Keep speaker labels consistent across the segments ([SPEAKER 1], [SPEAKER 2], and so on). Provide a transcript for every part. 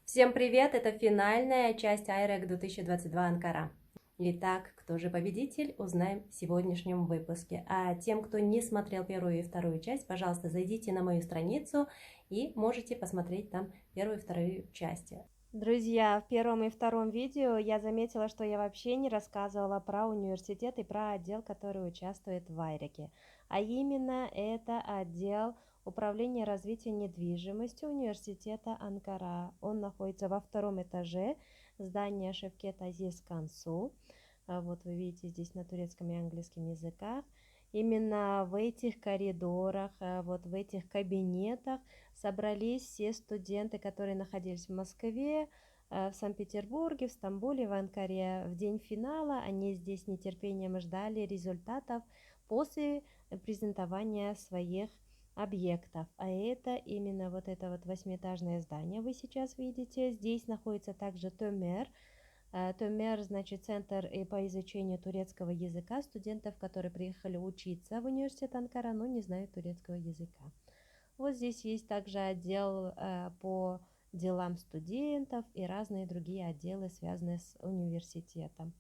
[SPEAKER 1] Всем привет! Это финальная часть IREC 2022 Анкара. Итак, кто же победитель, узнаем в сегодняшнем выпуске. А тем, кто не смотрел первую и вторую часть, пожалуйста, зайдите на мою страницу и можете посмотреть там первую и вторую части.
[SPEAKER 2] Друзья, в первом и втором видео я заметила, что я вообще не рассказывала про университет и про отдел, который участвует в IREC. А именно это отдел управления развитием недвижимости университета Анкара. Он находится во втором этаже здания Шевкет Азиз Кансу. Вот вы видите здесь на турецком и английском языках. Именно в этих коридорах, вот в этих кабинетах собрались все студенты, которые находились в Москве, в Санкт-Петербурге, в Стамбуле, в Анкаре. В день финала они здесь с нетерпением ждали результатов после презентования своих объектов. А это именно вот это вот восьмиэтажное здание вы сейчас видите. Здесь находится также Төмер. Төмер, значит, центр по изучению турецкого языка студентов, которые приехали учиться в университет Анкара, но не знают турецкого языка. Вот здесь есть также отдел по делам студентов и разные другие отделы, связанные с университетом.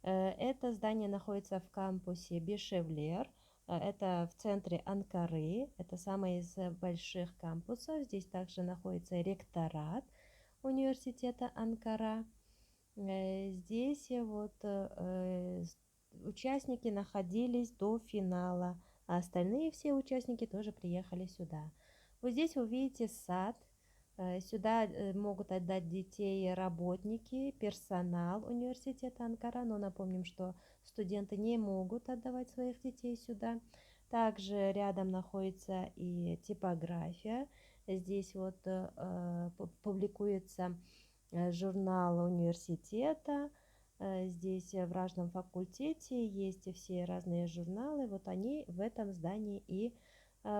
[SPEAKER 2] Это здание находится в кампусе Бишевлер. Это в центре Анкары. Это самый из больших кампусов. Здесь также находится ректорат университета Анкара. Здесь вот участники находились до финала, а остальные все участники тоже приехали сюда. Вот здесь вы видите сад. Сюда могут отдать детей работники, персонал университета Анкара, но напомним, что студенты не могут отдавать своих детей сюда. Также рядом находится и типография. Здесь вот публикуется журнал университета. Здесь в разном факультете есть все разные журналы. Вот они в этом здании и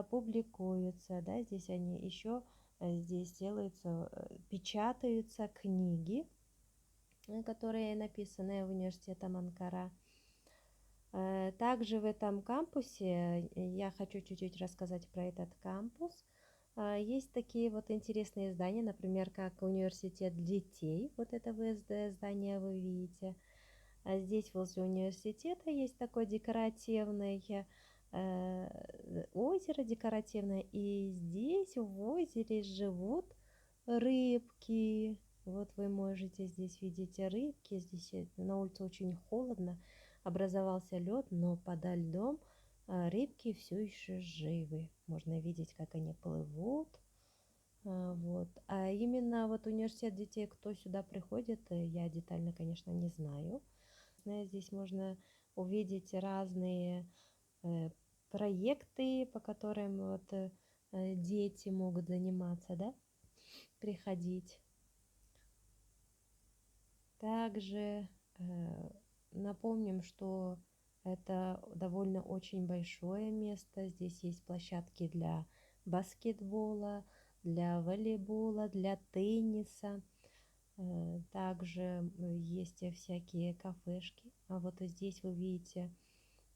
[SPEAKER 2] публикуются. Да? Здесь они еще здесь делаются, печатаются книги, которые написаны университетом Анкара. Также в этом кампусе, я хочу чуть-чуть рассказать про этот кампус. Есть такие вот интересные здания, например, как университет детей. Вот это ВСД здание вы видите. Здесь возле университета есть такое декоративное озеро декоративное. И здесь в озере живут рыбки. Вот вы можете здесь видеть рыбки. Здесь на улице очень холодно. Образовался лед, но подо льдом рыбки все еще живы. Можно видеть, как они плывут. Вот. А именно вот университет детей, кто сюда приходит, я детально, конечно, не знаю. Здесь можно увидеть разные проекты, по которым вот дети могут заниматься, да, приходить. Также напомним, что это довольно очень большое место. Здесь есть площадки для баскетбола, для волейбола, для тенниса. Также есть всякие кафешки. А вот здесь вы видите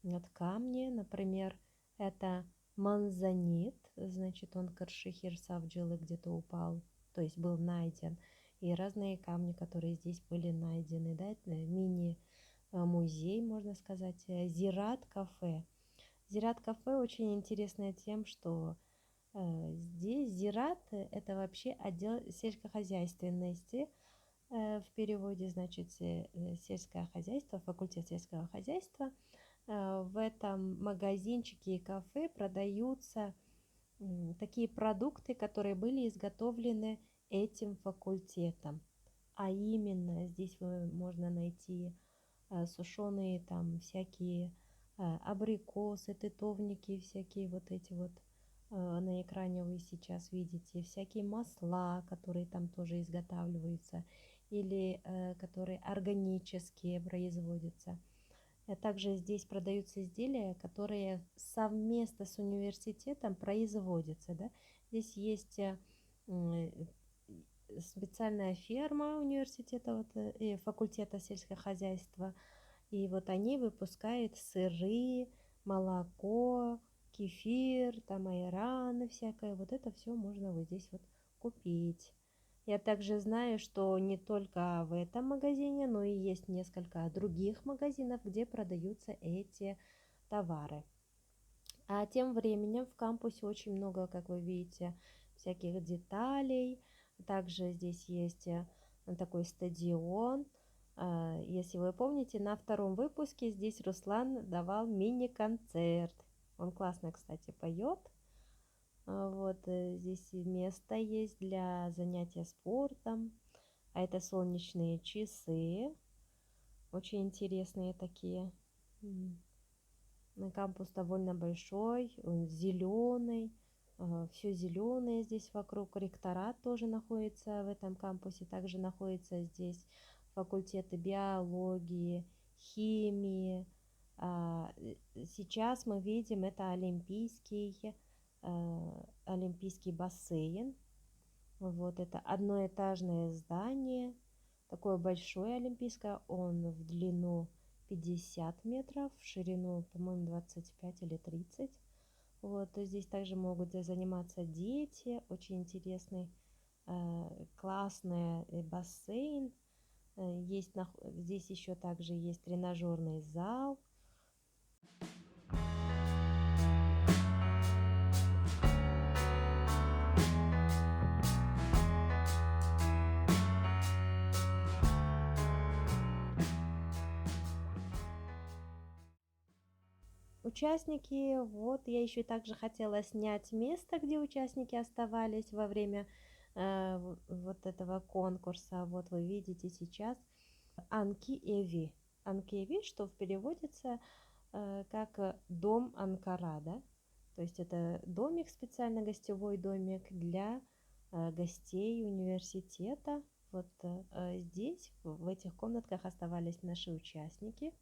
[SPEAKER 2] вот камни, например, это манзанит, значит, он Каршихир Савджилы где-то упал, то есть был найден. И разные камни, которые здесь были найдены, да, это мини-музей, можно сказать, Зират кафе. Зират кафе очень интересное тем, что здесь Зират это вообще отдел сельскохозяйственности, в переводе, значит, сельское хозяйство, факультет сельского хозяйства. В этом магазинчике и кафе продаются такие продукты, которые были изготовлены этим факультетом. А именно здесь можно найти сушеные там всякие абрикосы, тытовники, всякие вот эти вот на экране вы сейчас видите, всякие масла, которые там тоже изготавливаются, или которые органические производятся. Также здесь продаются изделия, которые совместно с университетом производятся. Да? Здесь есть специальная ферма университета, вот, и факультета сельского хозяйства. И вот они выпускают сыры, молоко, кефир, там айраны всякое. Вот это все можно вот здесь вот купить. Я также знаю, что не только в этом магазине, но и есть несколько других магазинов, где продаются эти товары. А тем временем в кампусе очень много, как вы видите, всяких деталей. Также здесь есть такой стадион. Если вы помните, на втором выпуске здесь Руслан давал мини-концерт. Он классно, кстати, поет. Вот здесь место есть для занятия спортом. А это солнечные часы. Очень интересные такие. Кампус довольно большой, он зеленый. Все зеленое здесь вокруг. Ректорат тоже находится в этом кампусе. Также находится здесь факультеты биологии, химии. Сейчас мы видим, это олимпийский бассейн. Вот это одноэтажное здание, такое большое олимпийское, он в длину 50 метров, в ширину, по-моему, 25 или 30. Вот здесь также могут заниматься дети, очень интересный, классный бассейн. Здесь еще также есть тренажерный зал. Участники, вот я еще также хотела снять место, где участники оставались во время вот этого конкурса. Вот вы видите сейчас Анки Эви. Анки Эви, что переводится как дом Анкарада. То есть это домик, специально гостевой домик для гостей университета. Вот здесь, в этих комнатках оставались наши участники.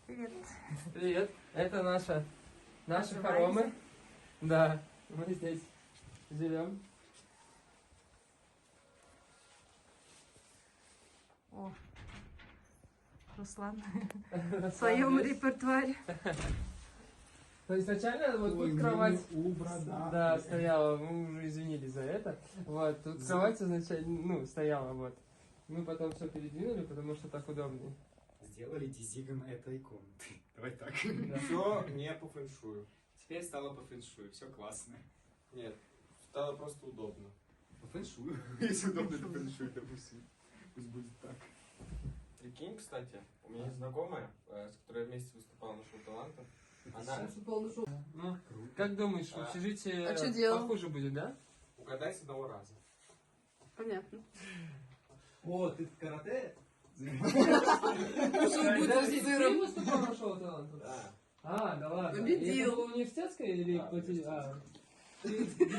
[SPEAKER 1] Привет.
[SPEAKER 3] Привет, это наши хоромы. Да, мы здесь живем.
[SPEAKER 1] О, Руслан в своем репертуаре.
[SPEAKER 3] То изначально вот тут кровать стояла, мы уже извинились за это. Вот, тут кровать изначально, стояла, вот. Мы потом все передвинули, потому что так удобнее.
[SPEAKER 4] Сделали дизайн этой комнаты. Давай так. Все не по фэншую. Теперь стало по фэншую, все классно.
[SPEAKER 5] Нет, стало просто удобно.
[SPEAKER 4] По фэншую. Если удобно, то фэншую, допустим. Пусть будет так.
[SPEAKER 5] Прикинь, кстати, у меня есть знакомая, с которой я вместе выступал на шоу талантов. Она...
[SPEAKER 3] Ну, как думаешь, в общежитии
[SPEAKER 6] А что делал?
[SPEAKER 3] похуже будет, да?
[SPEAKER 5] Угадай с одного раза.
[SPEAKER 6] Понятно.
[SPEAKER 4] О, ты в карате?
[SPEAKER 6] Что будет с
[SPEAKER 3] Ты
[SPEAKER 6] сыром?
[SPEAKER 3] выступал на шоу талантов?
[SPEAKER 5] Да.
[SPEAKER 3] Да ладно.
[SPEAKER 6] Победил.
[SPEAKER 3] Это было университетское или
[SPEAKER 5] Да,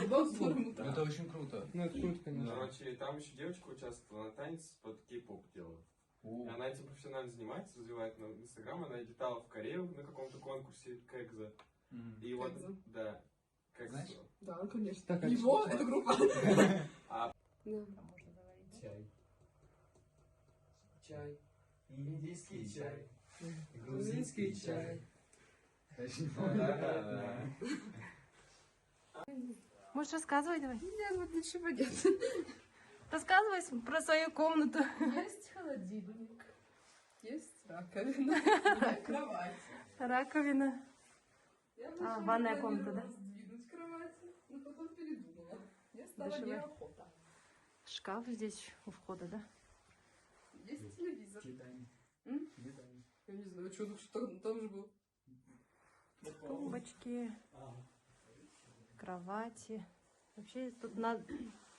[SPEAKER 3] бокс был?
[SPEAKER 4] Это очень круто.
[SPEAKER 3] Ну, это круто, конечно.
[SPEAKER 5] Короче, там еще девочка участвовала, она танец под кей-поп делала. И она этим профессионально занимается, развивает на Инстаграм. Она летала в Корею на каком-то конкурсе Кэгза. И вот,
[SPEAKER 6] Кэгза.
[SPEAKER 5] да.
[SPEAKER 4] Знаешь?
[SPEAKER 6] Да, конечно.
[SPEAKER 3] Так, а
[SPEAKER 6] Его,
[SPEAKER 3] что?
[SPEAKER 6] это группа.
[SPEAKER 5] А
[SPEAKER 6] Да.
[SPEAKER 4] Чай.
[SPEAKER 3] Чай.
[SPEAKER 4] Индийский чай.
[SPEAKER 3] Грузинский чай.
[SPEAKER 5] да.
[SPEAKER 1] Можешь рассказывать давай?
[SPEAKER 6] Нет, вот ничего нет.
[SPEAKER 1] Рассказывай про свою комнату.
[SPEAKER 6] Есть холодильник. Есть раковина. Кровать.
[SPEAKER 1] Раковина.
[SPEAKER 6] Я
[SPEAKER 1] ванная
[SPEAKER 6] вначале
[SPEAKER 1] комната, да?
[SPEAKER 6] планировала сдвинуть кровати, но потом передумала. Мне стало
[SPEAKER 1] Душевая.
[SPEAKER 6] неохота.
[SPEAKER 1] Шкаф здесь у входа, да?
[SPEAKER 6] Есть телевизор.
[SPEAKER 4] Читаем.
[SPEAKER 6] М?
[SPEAKER 4] Читаем.
[SPEAKER 6] Я не знаю, что там же был.
[SPEAKER 1] Тумбочки, кровати. Вообще тут на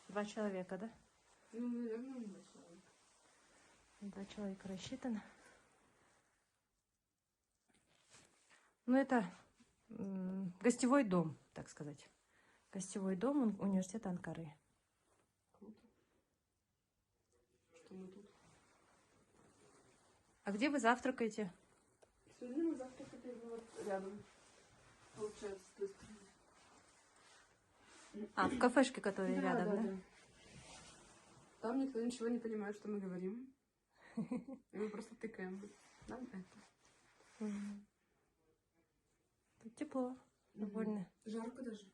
[SPEAKER 1] 2 человека, да?
[SPEAKER 6] Ну, наверное, не начала.
[SPEAKER 1] 2 человека рассчитано. Ну, это гостевой дом, так сказать. Гостевой дом университета Анкары.
[SPEAKER 6] Круто. Что мы тут?
[SPEAKER 1] А где вы завтракаете?
[SPEAKER 6] Сегодня мы завтракали вот рядом. Получается, с той стороны.
[SPEAKER 1] А, в кафешке, которая рядом, да?
[SPEAKER 6] Там никто ничего не понимает, что мы говорим. И мы просто тыкаем. Нам это.
[SPEAKER 1] тепло довольно.
[SPEAKER 6] Жарко даже.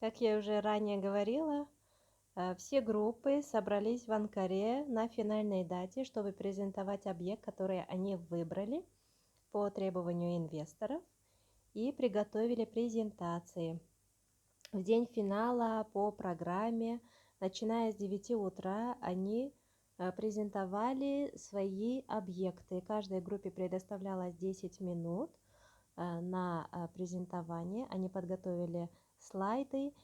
[SPEAKER 2] Как я уже ранее говорила, все группы собрались в Анкаре на финальной дате, чтобы презентовать объект, который они выбрали по требованию инвесторов, и приготовили презентации. В день финала по программе, начиная с 9 утра, они презентовали свои объекты. Каждой группе предоставлялось 10 минут на презентование. Они подготовили слайды.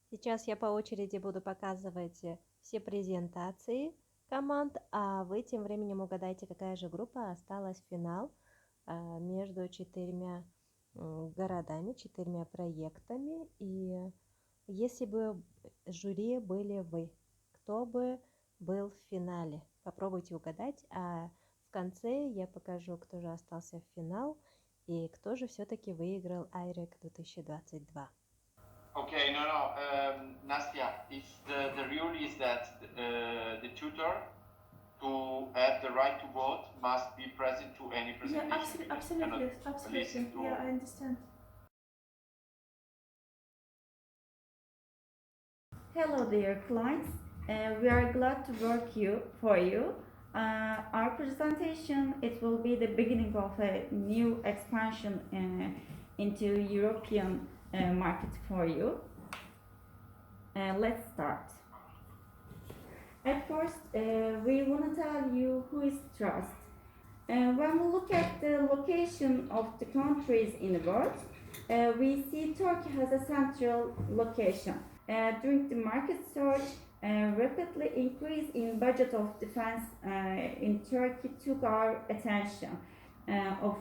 [SPEAKER 2] Сейчас я по очереди буду показывать все презентации команд, а вы тем временем угадайте, какая же группа осталась в финал между 4 городами, 4 проектами. И если бы жюри были вы, кто бы был в финале? Попробуйте угадать, а в конце я покажу, кто же остался в финал и кто же все-таки выиграл IREC 2022.
[SPEAKER 7] Okay, no. Nastya, the rule is that the tutor to have the right to vote must be present to any presentation.
[SPEAKER 6] Yeah, absolutely. Yeah, I understand.
[SPEAKER 8] Hello dear clients, we are glad to work for you. Our presentation, it will be the beginning of a new expansion into European market for you. Let's start. At first, we want to tell you who is Trust. When we look at the location of the countries in the world, we see Turkey has a central location. During the market surge, rapidly increase in budget of defense in Turkey took our attention of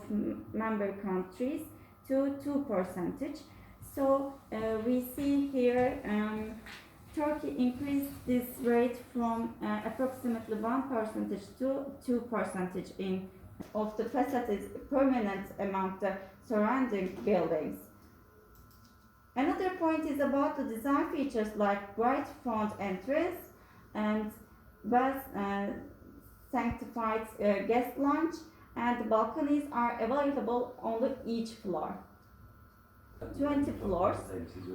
[SPEAKER 8] member countries to 2%. So we see here Turkey increased this rate from approximately 1% to 2% of the facades permanent among the surrounding buildings. Another point is about the design features like bright front entrance and well sanctified guest lounge, and the balconies are available on each floor. 20 floors,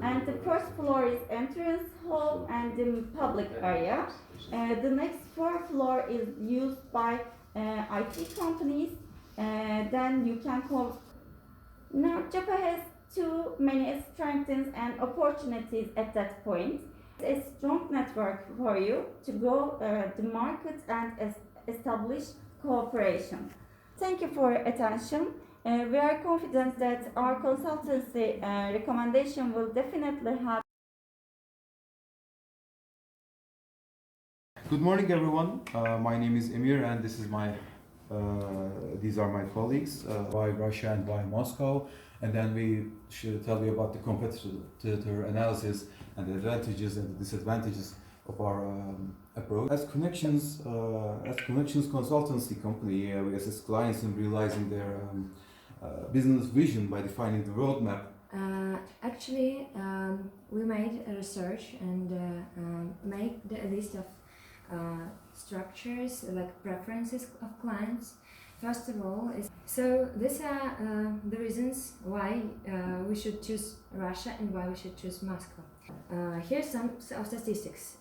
[SPEAKER 8] and the first floor is entrance hall and the public area. The next 4 floor is used by IT companies. Then you can call. Now Japan has too many strengths and opportunities at that point. A strong network for you to go the market and establish cooperation. Thank you for your attention. We are confident that our consultancy recommendation will definitely help.
[SPEAKER 9] Good morning, everyone. My name is Emir, and these are my colleagues. Why Russia and why Moscow? And then we should tell you about the competitor analysis and the advantages and the disadvantages of our approach. As connections consultancy company, we assist clients in realizing their business vision by defining the roadmap.
[SPEAKER 10] Actually, we made a research and made a list of structures like preferences of clients. First of all, so these are the reasons why we should choose Russia and why we should choose Moscow. Here's some statistics.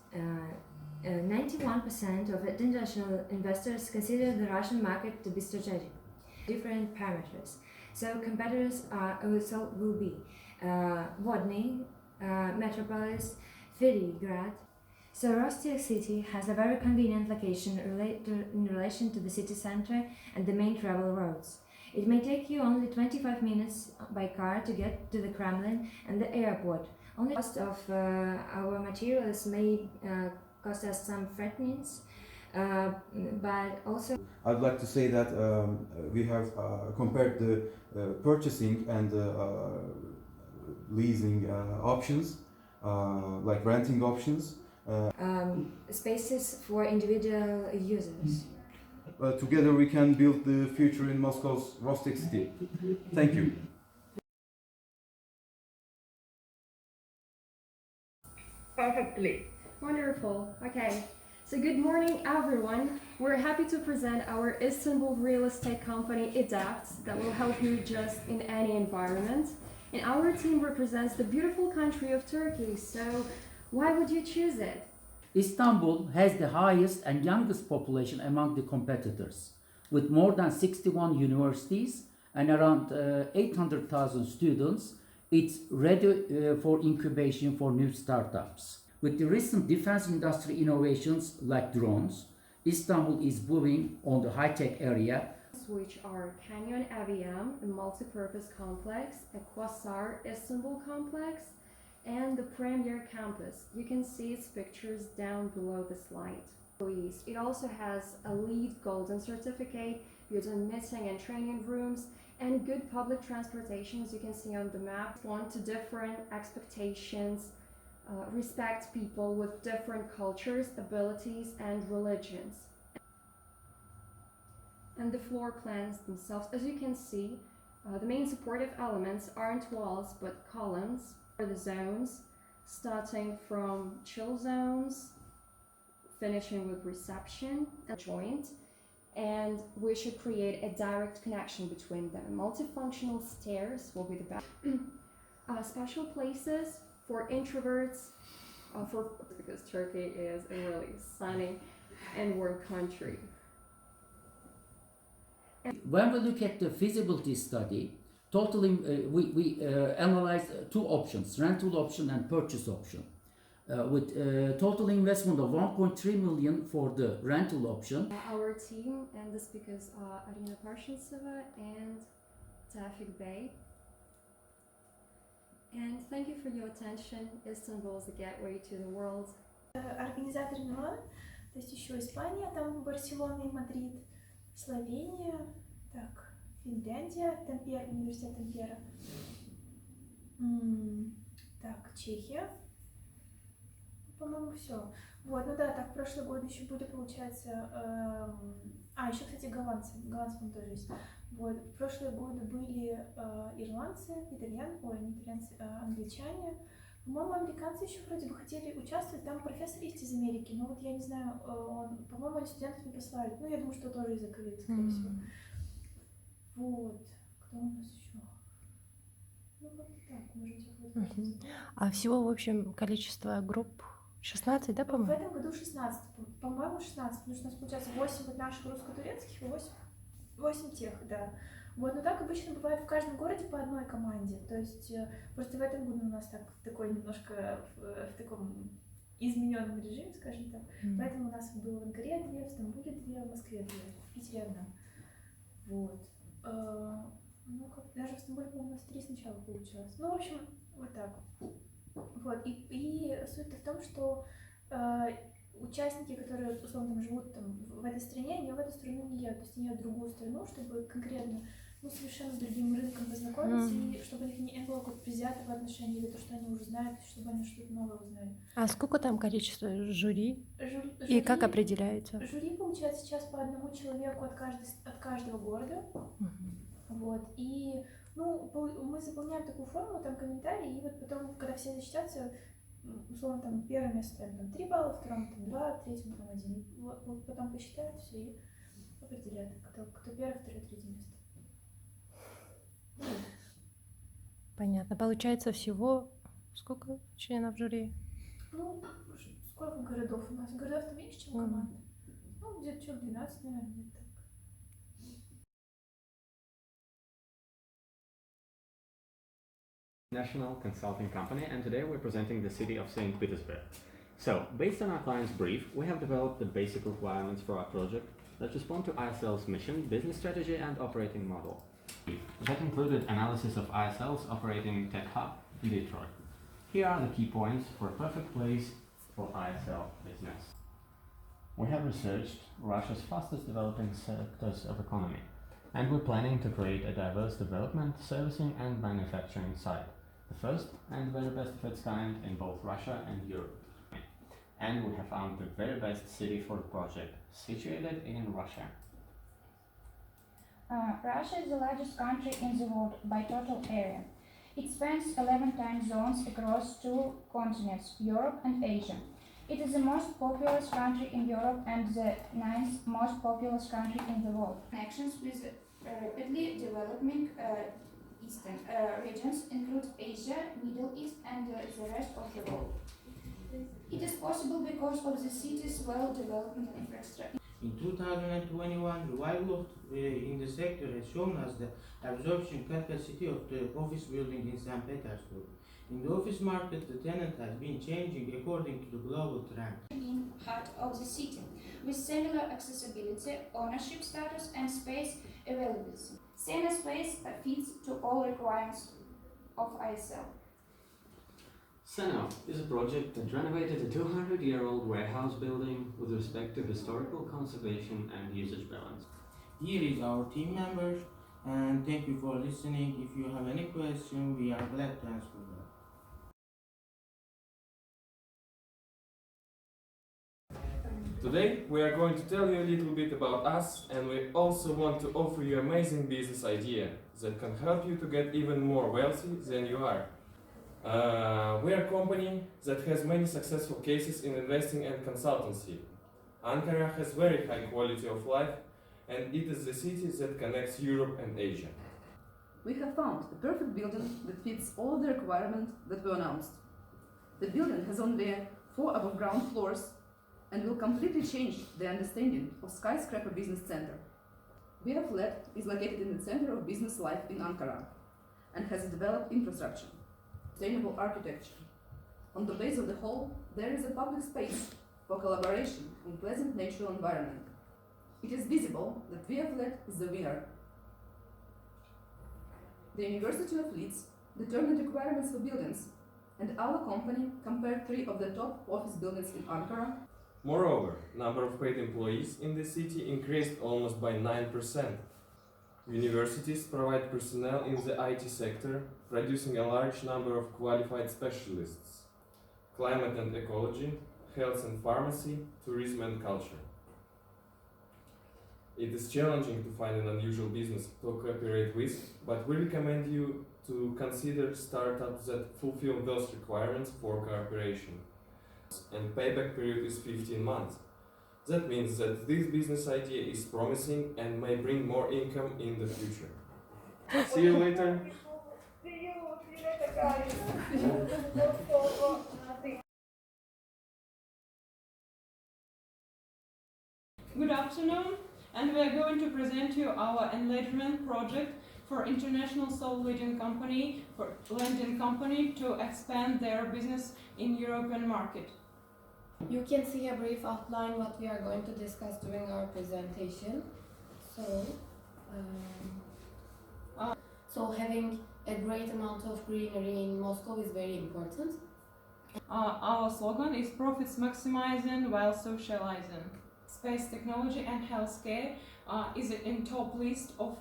[SPEAKER 10] 91% of international investors consider the Russian market to be strategic. Different parameters. So competitors will be Vodny, Metropolis, Filigrad. So Russia city has a very convenient location in relation to the city center and the main travel roads. It may take you only 25 minutes by car to get to the Kremlin and the airport. Only cost of our materials may cost us some threatenings, but also
[SPEAKER 9] I'd like to say that we have compared the purchasing and leasing options, like renting options.
[SPEAKER 10] Spaces for individual users.
[SPEAKER 9] Together we can build the future in Moscow's Rustic city. Thank you.
[SPEAKER 8] Perfectly.
[SPEAKER 6] Wonderful. Okay.
[SPEAKER 11] So good morning everyone. We're happy to present our Istanbul real estate company Adapt that will help you just in any environment. And our team represents the beautiful country of Turkey. So why would you choose it?
[SPEAKER 12] Istanbul has the highest and youngest population among the competitors, with more than 61 universities and around 800,000 students. It's ready for incubation for new startups. With the recent defense industry innovations like drones, Istanbul is booming on the high-tech area,
[SPEAKER 11] Which are Canyon AVM, a multi-purpose complex, Aquasar Istanbul complex, and the Premier campus. You can see its pictures down below the slide. It also has a LEED Golden certificate, built-in meeting and training rooms, and good public transportation, as you can see on the map. Want to different expectations, respect people with different cultures, abilities, and religions. And the floor plans themselves, as you can see, the main supportive elements aren't walls but columns for the zones, starting from chill zones, finishing with reception and joint. And we should create a direct connection between them. Multifunctional stairs will be the best. Special places for introverts, because Turkey is a really sunny and warm country.
[SPEAKER 12] When we look at the feasibility study, we analyzed two options, rental option and purchase option. With total investment of 1.3 million for the rental option.
[SPEAKER 11] Our team and the speakers are Arina Parshinsova and Tafik Bey. And thank you for your attention. Istanbul is the gateway to the world.
[SPEAKER 13] Организатор Милан, то есть еще Испания, там Барселона и Мадрид, Словения, так, Финляндия, Тампера, университет Тампера, так, Чехия, по-моему, все. Вот, ну да, так, в прошлый год еще были, получается, еще, кстати, голландцы, по-моему, тоже есть. Вот, в прошлые годы были ирландцы, англичане. По-моему, американцы еще вроде бы хотели участвовать, там профессор есть из Америки, но вот я не знаю, по-моему, они студентов не послали. Ну, я думаю, что тоже из-за ковида, скорее всего. Вот, кто у нас еще? Ну, вот так, можете вот.
[SPEAKER 1] А всего, в общем, количество групп 16, да, по-моему?
[SPEAKER 13] В этом году 16, по-моему, 16, потому что у нас получается 8 вот наших русско-турецких и 8 тех, да. Вот, но так обычно бывает в каждом городе по одной команде, то есть просто в этом году у нас такой немножко в таком измененном режиме, скажем так, поэтому у нас было в Анкаре 2, в Стамбуле 2, в Москве 2, в Питере 1. Вот. Ну, даже в Стамбуле, по-моему, у нас 3 сначала получилось. Ну, в общем, вот так. Вот. И суть-то в том, что участники, которые, условно, там, живут там, в этой стране, они в эту страну не едут, то есть они едут в другую страну, чтобы конкретно, ну, совершенно с другим рынком познакомиться, и чтобы у них не было какого-то предвзятого отношения, или то, что они уже знают, чтобы они что-то новое узнали.
[SPEAKER 1] А сколько там количество жюри? И как определяется?
[SPEAKER 13] Жюри получается сейчас по одному человеку от каждого города. Вот. И ну, мы заполняем такую форму, там комментарии, и вот потом, когда все зачтятся, условно, там, первое место там 3 балла, второму там 2, третьему там 1. Вот потом посчитают все и определяют, кто первое, второе, третье место.
[SPEAKER 1] Понятно. Получается всего сколько членов жюри?
[SPEAKER 13] Ну, сколько городов у нас? Городов-то меньше, чем команд. Ну, где-то человек 12, наверное, где-то так.
[SPEAKER 14] National consulting company, and today we're presenting the city of Sankt Petersburg. So, based on our client's brief, we have developed the basic requirements for our project that respond to ISL's mission, business strategy, and operating model. That included analysis of ISL's operating tech hub in Detroit. Here are the key points for a perfect place for ISL business. We have researched Russia's fastest developing sectors of economy, and we're planning to create a diverse development, servicing, and manufacturing site. The first and very best of its kind in both Russia and Europe. And we have found the very best city for the project, situated in Russia.
[SPEAKER 15] Russia is the largest country in the world by total area. It spans 11 time zones across 2 continents, Europe and Asia. It is the most populous country in Europe and the 9th most populous country in the world. Connections with rapidly developing eastern regions include Asia, Middle East, and the rest of the world. It is possible because of the city's well-developed infrastructure.
[SPEAKER 16] In 2021, revival in the sector has shown us the absorption capacity of the office building in Sankt Petersburg. In the office market, the tenant has been changing according to the global trend.
[SPEAKER 15] In heart of the city, with similar accessibility, ownership status, and space availability. Same space fits to all requirements of ISL.
[SPEAKER 14] Fınal is a project that renovated a 200-year-old warehouse building with respect to historical conservation and usage balance.
[SPEAKER 16] Here is our team members, and thank you for listening. If you have any question, we are glad to answer them.
[SPEAKER 5] Today we are going to tell you a little bit about us, and we also want to offer you an amazing business idea that can help you to get even more wealthy than you are. We are a company that has many successful cases in investing and consultancy. Ankara has very high quality of life, and it is the city that connects Europe and Asia.
[SPEAKER 6] We have found the perfect building that fits all the requirements that were announced. The building has only 4 above ground floors and will completely change the understanding of skyscraper business center. Via flat is located in the center of business life in Ankara and has a developed infrastructure, sustainable architecture. On the base of the whole, there is a public space for collaboration in pleasant natural environment. It is visible that Via flat is the winner. The University of Leeds determined requirements for buildings, and our company compared 3 of the top office buildings in Ankara.
[SPEAKER 5] Moreover, number of paid employees in the city increased almost by 9%. Universities provide personnel in the IT sector, producing a large number of qualified specialists. Climate and ecology, health and pharmacy, tourism and culture. It is challenging to find an unusual business to cooperate with, but we recommend you to consider startups that fulfill those requirements for cooperation. And payback period is 15 months. That means that this business idea is promising and may bring more income in the future. See you later.
[SPEAKER 17] Good afternoon, and we are going to present you our enlargement project for international soul leading company, for lending company to expand their business in European market.
[SPEAKER 18] You can see a brief outline what we are going to discuss during our presentation. So having a great amount of greenery in Moscow is very important.
[SPEAKER 17] Our slogan is profits maximizing while socializing. Space technology and healthcare is in top list of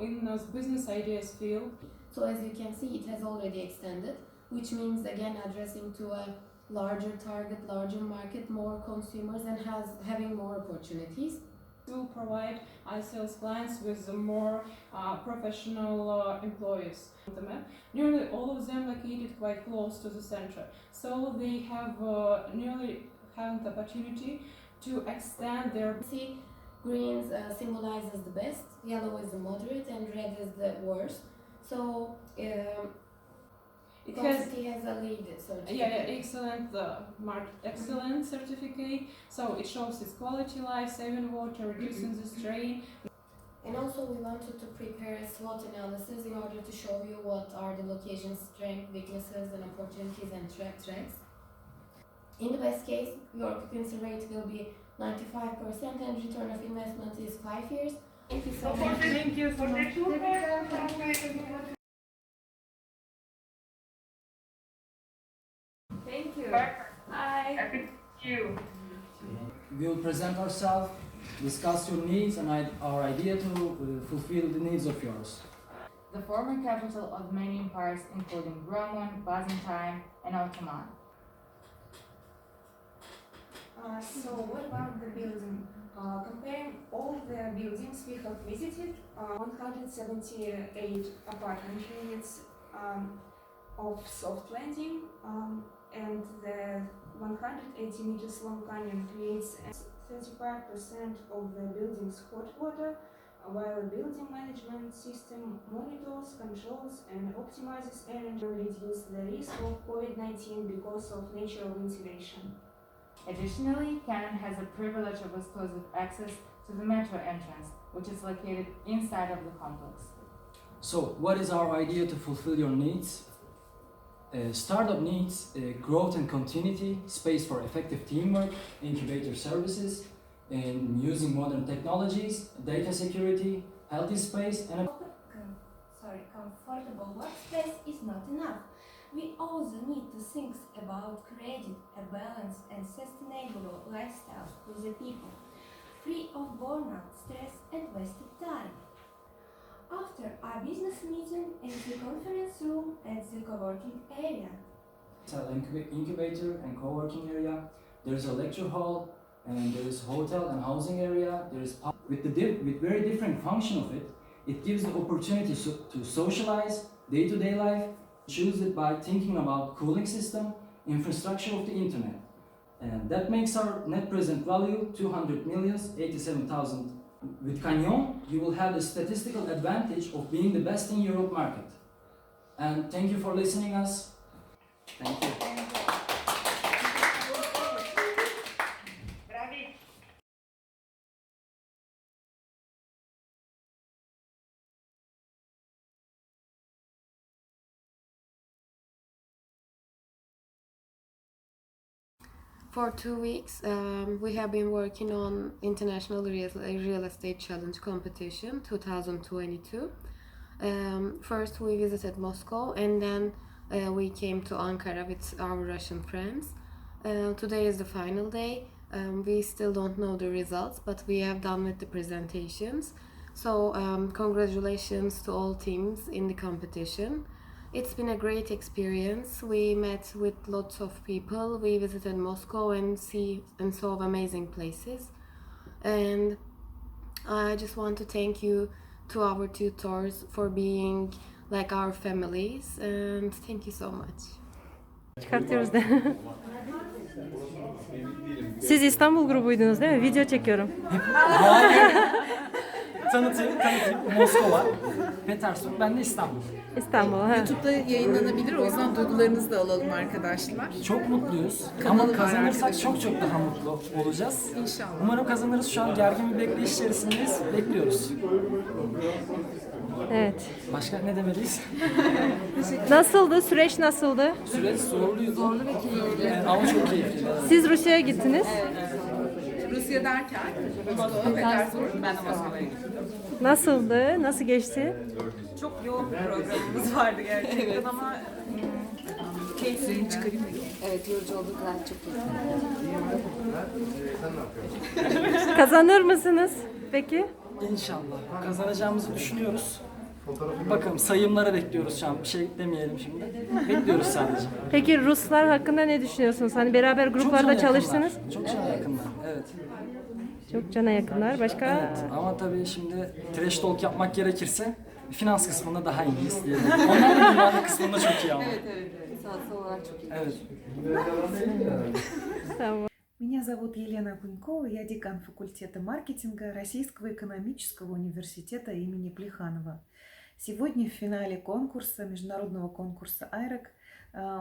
[SPEAKER 17] in the business ideas field.
[SPEAKER 18] So as you can see, it has already extended, which means again addressing to a larger target, larger market, more consumers, and having more opportunities.
[SPEAKER 17] We will provide our sales clients with more professional employees. Nearly all of them located quite close to the center, so they have nearly have the opportunity to extend their.
[SPEAKER 18] See, greens symbolizes the best, yellow is the moderate, and red is the worst. So
[SPEAKER 17] it
[SPEAKER 18] has a lead certificate.
[SPEAKER 17] Excellent excellent certificate. So it shows its quality life, saving water, reducing the strain.
[SPEAKER 18] And also we wanted to prepare a SWOT analysis in order to show you what are the location strengths, weaknesses, and opportunities and threats. In the best case, your occupancy rate will be 95% and return of investment is 5 years. Thank you so much.
[SPEAKER 17] Thank you so much.
[SPEAKER 18] Thank you.
[SPEAKER 17] Hi.
[SPEAKER 19] We will present ourselves, discuss your needs and our idea to fulfill the needs of yours.
[SPEAKER 20] The former capital of many empires, including Roman, Byzantine, and Ottoman.
[SPEAKER 21] So what about the building? Comparing all the buildings we have visited, 178 apartment units of soft landing, and the 180 meters long canyon creates 35% of the building's hot water, while a building management system monitors, controls, and optimizes energy and reduce the risk of COVID-19 because of natural ventilation.
[SPEAKER 20] Additionally, Canon has a privilege of exclusive access to the metro entrance, which is located inside of the complex.
[SPEAKER 19] So, what is our idea to fulfill your needs? Startup needs growth and continuity, space for effective teamwork, incubator services, and using modern technologies, data security, healthy space, and
[SPEAKER 10] comfortable workspace is not enough. We also need to think about creating a balanced and sustainable lifestyle with the people, free of burnout, stress, and wasted time. After our business meeting in the conference room at the co-working area.
[SPEAKER 19] It's an incubator and co-working area. There is a lecture hall, and there is hotel and housing area. There is with very different function of it. It gives the opportunity to socialize day-to-day life. Choose it by thinking about cooling system, infrastructure of the internet, and that makes our net present value 200,087,000. With Canyon, you will have the statistical advantage of being the best in Europe market. And thank you for listening us. Thank you.
[SPEAKER 3] For 2 weeks, we have been working on International Real Estate Challenge Competition 2022. First we visited Moscow, and then we came to Ankara with our Russian friends. Today is the final day. We still don't know the results, but we have done with the presentations. So congratulations to all teams in the competition. It's been a great experience. We met with lots of people. We visited Moscow and saw amazing places. And I just want to thank you to our tutors for being like our families, and thank you so much.
[SPEAKER 2] Çıkartıyoruz da. Siz İstanbul grubuydunuz değil mi? Video çekiyorum.
[SPEAKER 22] Tanıtayım. Moskova, Petersburg, ben de İstanbul.
[SPEAKER 2] İstanbul. Ha.
[SPEAKER 23] YouTube'da yayınlanabilir, o yüzden duygularınızı da alalım arkadaşlar.
[SPEAKER 22] Çok mutluyuz
[SPEAKER 23] Kanalı
[SPEAKER 22] ama
[SPEAKER 23] var
[SPEAKER 22] kazanırsak
[SPEAKER 23] arkadaşım.
[SPEAKER 22] çok daha mutlu olacağız.
[SPEAKER 23] İnşallah.
[SPEAKER 22] Umarım kazanırız. Şu an gergin bir bekleyiş içerisindeyiz. Bekliyoruz.
[SPEAKER 2] Evet.
[SPEAKER 22] Başka ne demeliyiz?
[SPEAKER 2] Nasıldı? Süreç nasıldı?
[SPEAKER 22] Süreç zorluydu.
[SPEAKER 23] Zorlu ve keyifli.
[SPEAKER 22] Ama çok keyifli.
[SPEAKER 2] Siz Rusya'ya gittiniz.
[SPEAKER 23] Rusya derken Moskova, Petersburg, ben de Moskova'ya gittim.
[SPEAKER 2] Nasıldı? Nasıl geçti?
[SPEAKER 23] Çok yoğun bir programımız vardı gerçekten ama keyifli çıkarayım.
[SPEAKER 20] Evet, yorucu olduğu kadar çok
[SPEAKER 2] Kazanır mısınız peki?
[SPEAKER 22] İnşallah. Kazanacağımızı düşünüyoruz. Bakalım, sayımları bekliyoruz şu an. Bir şey demeyelim şimdi. Bekliyoruz sadece.
[SPEAKER 2] Peki Ruslar hakkında ne düşünüyorsunuz? Hani beraber gruplarda çalıştınız.
[SPEAKER 22] Çok cana yakınlar. Evet.
[SPEAKER 2] Çok cana yakınlar. Başka?
[SPEAKER 22] Evet. Ama tabii şimdi trash talk yapmak gerekirse finans kısmında daha iyiyiz diyelim. Onlar da mimarlık kısmında çok iyi ama.
[SPEAKER 20] Evet. Sanatsal olarak çok iyi.
[SPEAKER 22] Evet.
[SPEAKER 24] Меня зовут Елена Пунькова, я декан факультета маркетинга Российского экономического университета имени Плеханова. Сегодня в финале конкурса, международного конкурса IREC,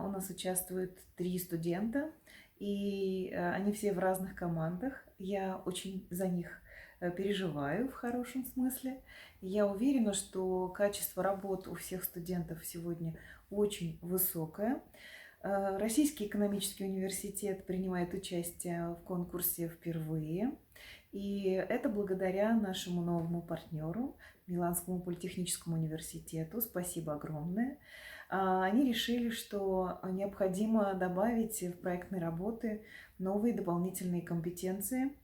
[SPEAKER 24] у нас участвуют 3 студента, и они все в разных командах. Я очень за них переживаю в хорошем смысле. Я уверена, что качество работ у всех студентов сегодня очень высокое. Российский экономический университет принимает участие в конкурсе впервые, и это благодаря нашему новому партнеру, Миланскому политехническому университету. Спасибо огромное. Они решили, что необходимо добавить в проектные работы новые дополнительные компетенции,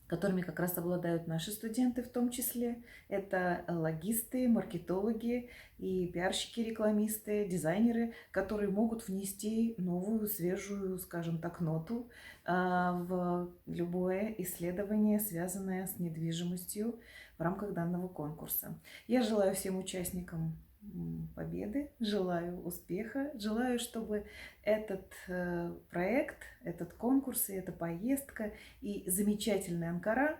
[SPEAKER 24] которыми как раз обладают наши студенты в том числе. Это логисты, маркетологи и пиарщики, рекламисты, дизайнеры, которые могут внести новую, свежую, скажем так, ноту в любое исследование, связанное с недвижимостью в рамках данного конкурса. Я желаю всем участникам победы, желаю успеха, желаю, чтобы этот проект, этот конкурс, и эта поездка и замечательная Анкара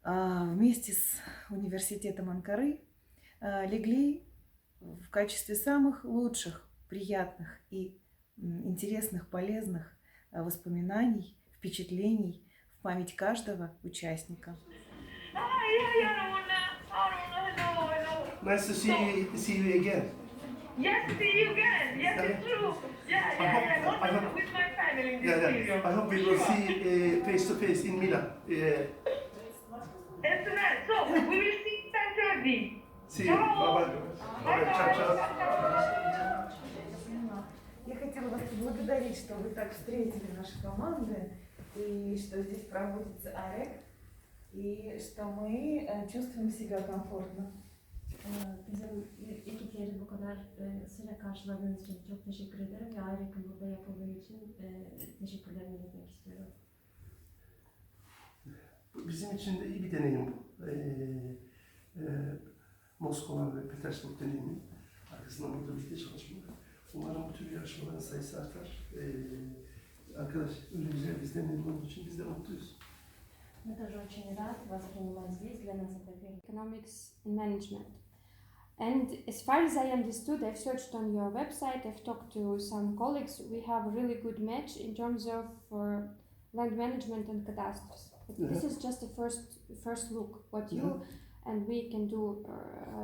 [SPEAKER 24] вместе с университетом Анкары легли в качестве самых лучших, приятных и интересных, полезных воспоминаний, впечатлений в память каждого участника.
[SPEAKER 4] Nice to see you again.
[SPEAKER 7] Yes, see you again. Yes, it's true. Yeah. Also with my family in this video.
[SPEAKER 4] I hope we will see face to face in Milan.
[SPEAKER 7] As soon as. So, we will see 10:30.
[SPEAKER 4] See you. Bye-bye. Ciao.
[SPEAKER 24] Я хотела вас поблагодарить, что вы так встретили наши команды, и что здесь проводится IREC, и что мы чувствуем себя комфортно.
[SPEAKER 8] Bizim ekipleri bu kadar sıcak karşıladığınız için çok teşekkür ederim ve IREC'in burada yapıldığı için teşekkürlerimi iletmek istiyorum.
[SPEAKER 4] Bizim için de iyi bir deneyim bu. Moskova ve Petersburg deneyimi. Arkasından burada birlikte çalışmalar. Umarım bu tür yarışmaların sayısı artar. Arkadaş öyle güzel bir deneyim olduğu için biz de mutluyuz.
[SPEAKER 8] Мы тоже очень рад вас принимать здесь. Для нас это
[SPEAKER 2] Economics and management. And as far as I understood, I've searched on your website, I've talked to some colleagues, we have a really good match in terms of land management and catastrophes. This is just a first look, what you and we can do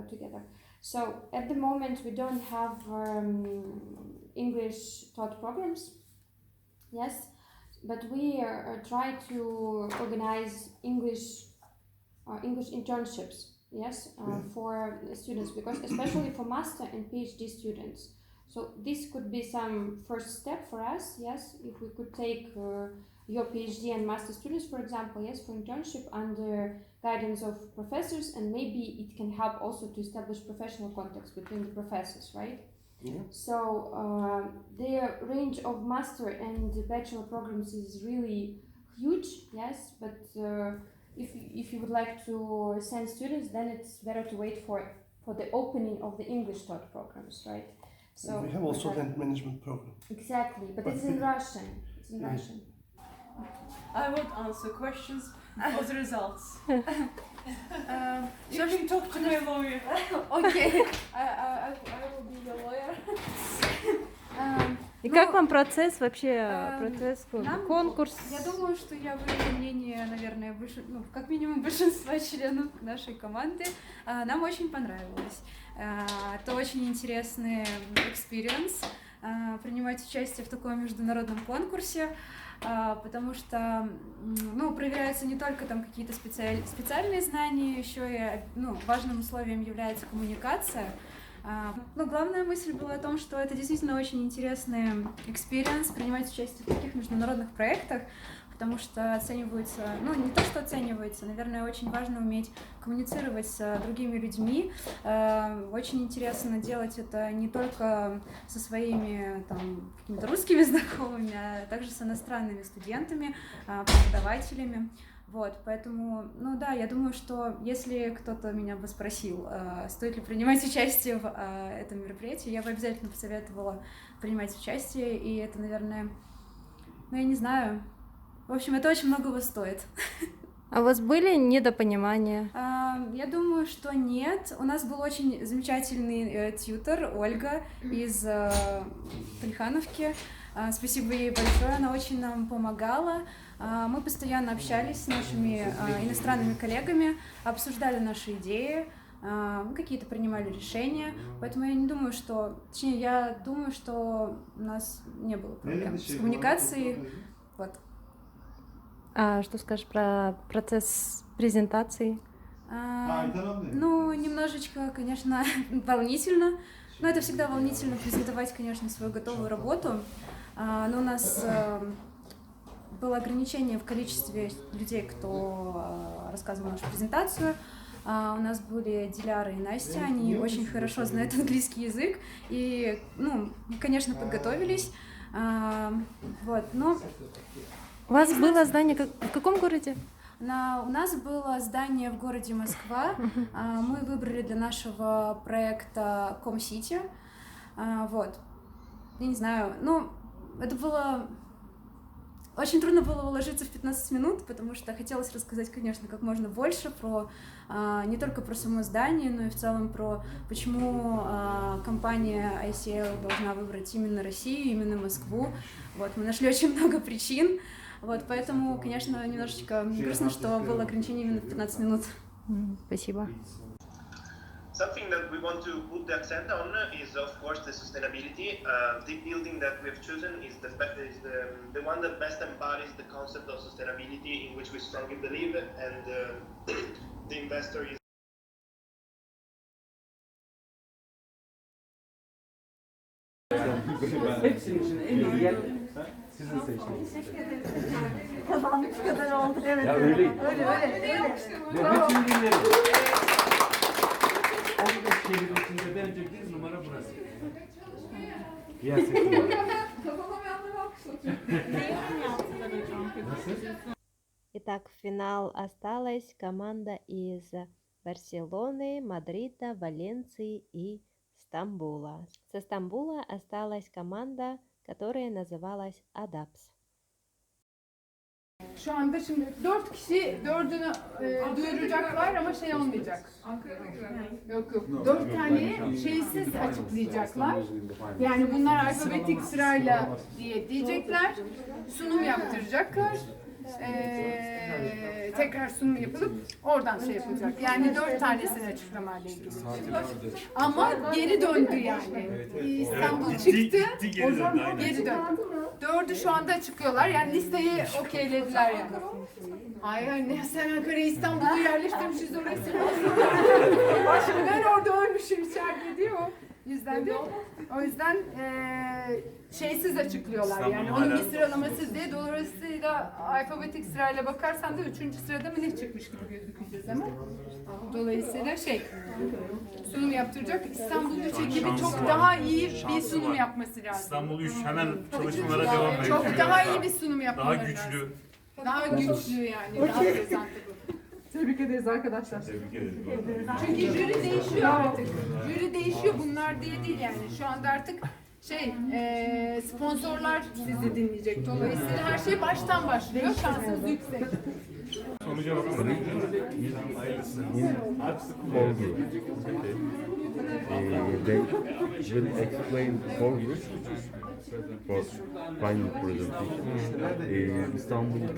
[SPEAKER 2] together. So at the moment we don't have English taught programs, yes, but we try to organize English internships. Yes, for students, because especially for master and PhD students. So this could be some first step for us, yes, if we could take your PhD and master students, for example, yes, for internship under guidance of professors, and maybe it can help also to establish professional contacts between the professors, right?
[SPEAKER 4] Yeah.
[SPEAKER 2] So the range of master and bachelor programs is really huge, yes, but if you would like to send students, then it's better to wait for the opening of the English taught programs, right? So
[SPEAKER 4] we have also land management program.
[SPEAKER 2] Exactly, but it's in Russian. It's in Russian.
[SPEAKER 23] I won't answer questions for the results. You can talk to my lawyer.
[SPEAKER 8] Okay, I will be your lawyer.
[SPEAKER 2] И как вам процесс вообще, процесс конкурс?
[SPEAKER 9] Я думаю, что я выражу мнение, наверное, как минимум большинства членов нашей команды. Нам очень понравилось. Это очень интересный экспириенс принимать участие в таком международном конкурсе, потому что проверяются не только там какие-то специальные знания, еще и важным условием является коммуникация. Но главная мысль была о том, что это действительно очень интересный экспириенс принимать участие в таких международных проектах, потому что оцениваются, не то что оценивается, наверное, очень важно уметь коммуницировать с другими людьми. Очень интересно делать это не только со своими там какими-то русскими знакомыми, а также с иностранными студентами, преподавателями. Вот, поэтому, я думаю, что если кто-то меня бы спросил, стоит ли принимать участие в этом мероприятии, я бы обязательно посоветовала принимать участие, и это, наверное, я не знаю, в общем, это очень многого стоит.
[SPEAKER 2] А у вас были недопонимания?
[SPEAKER 9] Я думаю, что нет. У нас был очень замечательный тьютор Ольга из Плехановки. Спасибо ей большое, она очень нам помогала. Мы постоянно общались с нашими иностранными коллегами, обсуждали наши идеи, какие-то принимали решения. Поэтому я не думаю, точнее, я думаю, что у нас не было проблем с коммуникацией. Вот.
[SPEAKER 2] А что скажешь про процесс презентации?
[SPEAKER 9] Немножечко, конечно, волнительно. Но это всегда волнительно презентовать, конечно, свою готовую работу. Но у нас было ограничение в количестве людей, кто рассказывал нашу презентацию. У нас были Диляра и Настя, они очень хорошо знают английский язык и, конечно, подготовились.
[SPEAKER 2] У вас было здание в каком городе?
[SPEAKER 9] У нас было здание в городе Москва. Мы выбрали для нашего проекта Ком-Сити. Вот. Я не знаю, ну, это было... Очень трудно было уложиться в 15 минут, потому что хотелось рассказать, конечно, как можно больше про не только про само здание, но и в целом про почему компания ICL должна выбрать именно Россию, именно Москву. Вот, мы нашли очень много причин, вот, поэтому, конечно, немножечко грустно, что было ограничение именно в 15 минут.
[SPEAKER 2] Спасибо.
[SPEAKER 1] Something that we want to put the accent on is, of course, the sustainability. The building that we have chosen is the one that best embodies the concept of sustainability, in which we strongly believe, and the investor is.
[SPEAKER 11] Sizin seçtiğiniz.
[SPEAKER 12] Kazandık kadar oldu. Evet.
[SPEAKER 11] Ya öyle.
[SPEAKER 12] Öyle.
[SPEAKER 11] Bravo. Bütün günleri. 15 şehir içinde bence bir numara burası. Diğer seçimler.
[SPEAKER 2] Итак, в финал осталась команда из Барселоны, Мадрида, Валенции и Стамбула. Со Стамбула осталась команда, которая называлась Adaps.
[SPEAKER 13] Şu anda şimdi 4 kişi 4'ünü duyuracaklar ama şey olmayacak. Yok yok. 4 tane şeysiz açıklayacaklar. Yani bunlar alfabetik sırayla diyecekler. Sunum yaptıracaklar. Tekrar sunum yapılıp oradan şey yapılacak. Yani 4 tanesini açıklamayla ilgili. Ama geri döndü yani. İstanbul çıktı. Geri döndü. 4'ü şu anda açıklıyorlar. Yani listeyi okeylediler yani. Hayır anne sen Ankara'ya İstanbul'u yerleştirmişiz orası. Ben orada ölmüşüm içeride diyor. O yüzden şeysiz açıklıyorlar yani onun bir sıralaması diye. Dolayısıyla alfabetik sırayla bakarsan da 3. sırada mı ne çıkmış gibi gözükeceğiz ama. Dolayısıyla sunum yaptıracak. İstanbul 3 ekibi çok daha iyi bir sunum yapması lazım.
[SPEAKER 25] İstanbul 3 hemen çalışmalara devam ediyor.
[SPEAKER 13] Çok daha iyi bir sunum yapmaları
[SPEAKER 25] Daha
[SPEAKER 13] lazım.
[SPEAKER 25] güçlü.
[SPEAKER 13] Daha güçlü yani. Daha prezentable.
[SPEAKER 23] Tebrik ederiz arkadaşlar.
[SPEAKER 25] Tebrik ederiz.
[SPEAKER 13] Çünkü jüri değişiyor artık. Jüri değişiyor. Bunlar diye değil yani. Şu anda artık sponsorlar sizi dinleyecek. Dolayısıyla her şey baştan başlıyor. Şansınız yüksek.
[SPEAKER 25] Sonuca bakalım.
[SPEAKER 26] They will explain for you for final presentation. Istanbul 3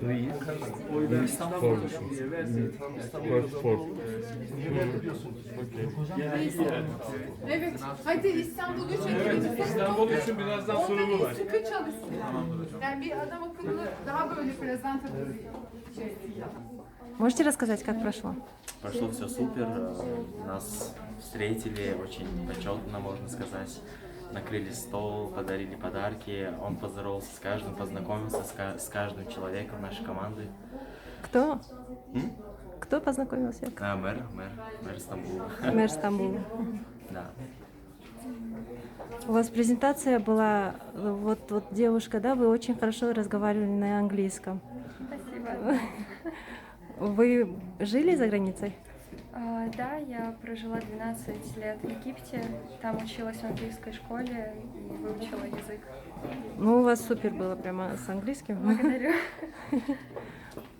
[SPEAKER 26] first four.
[SPEAKER 13] Evet. Hadi İstanbul 3 ekibimiz.
[SPEAKER 25] İstanbul 3'ün birazdan sunumu var.
[SPEAKER 13] Sıkı çalışsın. Yani bir adam akıllı daha böyle презентable bir şey.
[SPEAKER 2] Можете рассказать, как прошло?
[SPEAKER 27] Прошло все супер, нас встретили очень почетно, можно сказать. Накрыли стол, подарили подарки, он поздоровался с каждым, познакомился с каждым человеком нашей команды.
[SPEAKER 2] Кто? Кто познакомился?
[SPEAKER 27] Мэр Стамбула.
[SPEAKER 2] Мэр Стамбула.
[SPEAKER 27] Да.
[SPEAKER 2] У вас презентация была, вот девушка, да, вы очень хорошо разговаривали на английском.
[SPEAKER 28] Спасибо.
[SPEAKER 2] Вы жили за границей?
[SPEAKER 28] Да, я прожила 12 лет в Египте, там училась в английской школе и выучила язык.
[SPEAKER 2] Ну, у вас супер было прямо с английским.
[SPEAKER 28] Благодарю.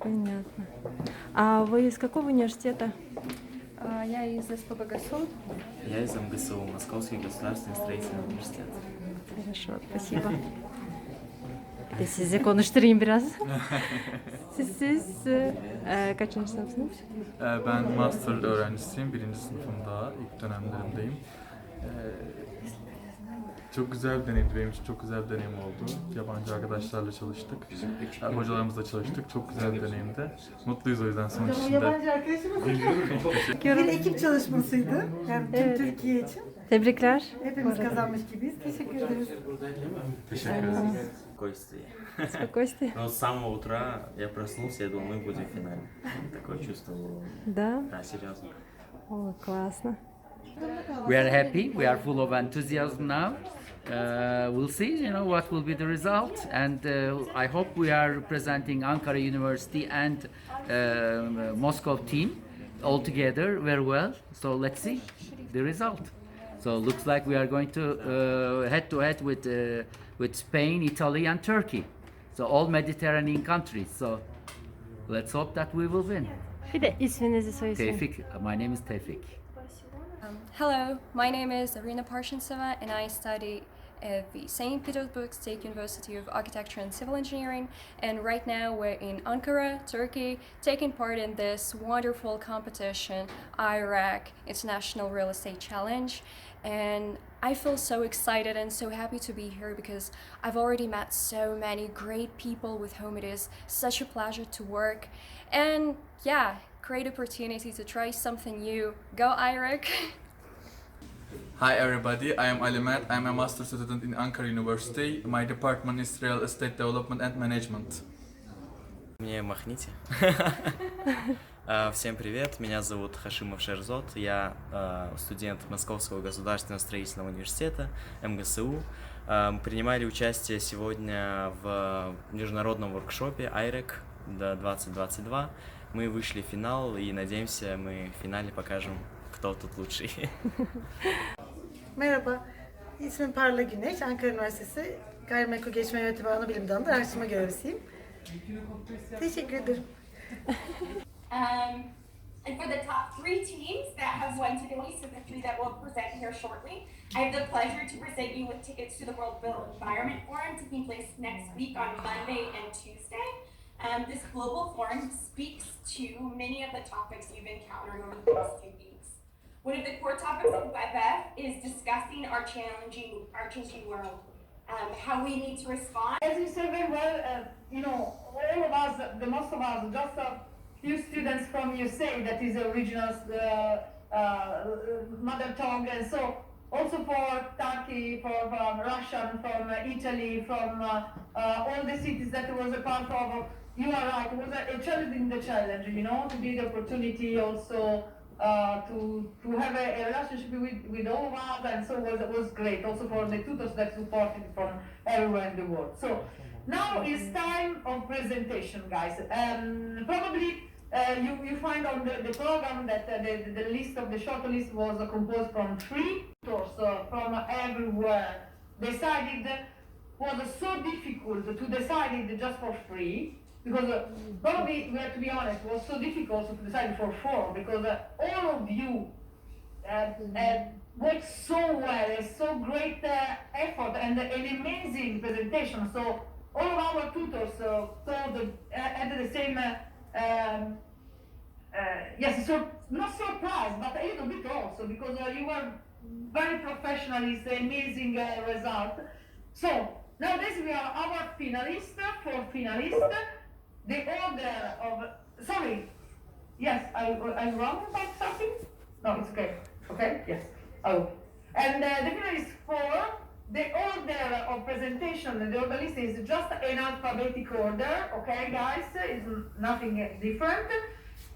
[SPEAKER 2] Понятно. А вы из какого университета?
[SPEAKER 28] Я из СПбГСУ.
[SPEAKER 27] Я из МГСУ, Московский государственный строительный университет.
[SPEAKER 2] Хорошо, спасибо. Sizi konuşturayım biraz. Siz kaçıncı sınıfsınız?
[SPEAKER 29] Ben master öğrencisiyim. 1. sınıfımda, ilk dönemlerindeyim. Çok güzel bir deneyimdi. Benim için çok güzel bir deneyim oldu. Yabancı arkadaşlarla çalıştık. Hocalarımızla çalıştık. Çok güzel bir deneyimdi. Mutluyuz o yüzden sonuç içinde.
[SPEAKER 24] Yabancı arkadaşımız bir ekip çalışmasıydı. Yani tüm Türkiye için.
[SPEAKER 2] Tebrikler.
[SPEAKER 24] Hepimiz kazanmış gibiyiz. Teşekkür ederiz.
[SPEAKER 27] Спокойствие.
[SPEAKER 2] Спокойствие.
[SPEAKER 27] Но с самого утра я проснулся, я думал, мы будем в финале. Такое чувство было.
[SPEAKER 2] Да?
[SPEAKER 27] Да, серьезно.
[SPEAKER 2] О, классно.
[SPEAKER 30] We are happy, we are full of enthusiasm now.
[SPEAKER 5] we'll see, what will be the result. And I hope we are representing Ankara University and Moscow team all together very well. So let's see the result. So looks like we are going to head with Spain, Italy, and Turkey. So all Mediterranean countries. So let's hope that we will win.
[SPEAKER 2] Bir de isminizi söyleyin.
[SPEAKER 5] Tevfik, my name is Tevfik.
[SPEAKER 28] Hello, my name is Arina Parshinsova and I study at the St. Petersburg State University of Architecture and Civil Engineering, and right now we're in Ankara, Turkey, taking part in this wonderful competition, IREC, International Real Estate Challenge. And I feel so excited and so happy to be here because I've already met so many great people with whom it is such a pleasure to work. And yeah, great opportunity to try something new. Go IREC!
[SPEAKER 29] Hi everybody, I am Ali Mert. I am a master student in Ankara University. My department is Real Estate Development and Management.
[SPEAKER 27] Мне махните. Всем привет, меня зовут Хашимов Шерзот, я студент Московского государственного строительного университета, МГСУ. Принимали участие сегодня в международном воркшопе IREC 2022. Мы вышли в финал и надеемся, мы в финале покажем, кто тут lучший.
[SPEAKER 6] Merhaba, ismim Parla Güneş, Ankara Üniversitesi Gayrimenkul Gelişme Yönetimi Anabilim Dalı'nda araştırma görevlisiyim. Teşekkür ederim.
[SPEAKER 10] And for the top 3 teams that have won today, so the 3 that will present here shortly, I have the pleasure to present you with tickets to the World Built Environment Forum taking place next week on Monday and Tuesday. This global forum speaks to many of the topics you've encountered over the past 2 weeks. One of the core topics of WebF is discussing our changing world, how we need to respond.
[SPEAKER 7] As you said very well, all of us, the most of us, just a few students from USA, that is original mother tongue, and so also for Turkey, from Russia, from Italy, from all the cities that was a part of. You are right, it was a challenge in the challenge, to be the opportunity also to have a relationship with all of us, and so it was great, also for the tutors that supported from everywhere in the world. So now it's time of presentation, guys. Probably you find on the program that the list of the short list was composed from 3 tutors from everywhere. Decided was so difficult to decide it just for 3. Because probably, we have to be honest, it was so difficult to decide for 4 because all of you worked so well, so great effort and an amazing presentation. So all of our tutors had the same, yes, so not surprised, but a little bit also because you were very professional. It's an amazing result. So nowadays we are our finalists, 4 finalists. The order of, sorry, yes, I'm wrong about something? No, it's okay. Okay, yes. Oh. And the finalists 4, the order of presentation, the order list is just an alphabetic order, okay, guys? It's nothing different.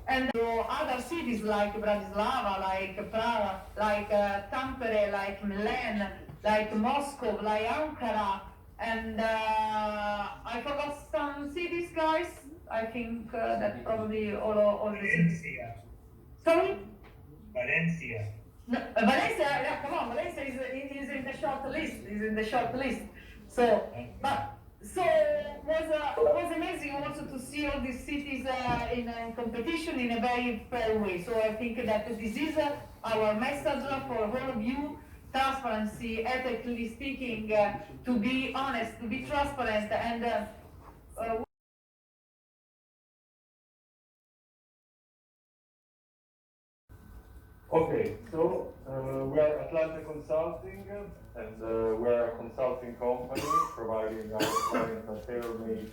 [SPEAKER 7] And other cities like Bratislava, like Prague, like Tampere, like Milan, like Moscow, like Ankara, and I forgot some cities, guys. I think that probably all the cities. Sorry?
[SPEAKER 14] Valencia.
[SPEAKER 7] No, Valencia, yeah, come on, Valencia is in the short list. Is in the short list. So, but was amazing also to see all these cities in competition in a very fair way. So I think that this is our message for all of you. Transparency, ethically speaking, to be honest, to be transparent, and
[SPEAKER 14] Okay, so we are Atlanta Consulting, and we are a consulting company providing our clients a tailor-made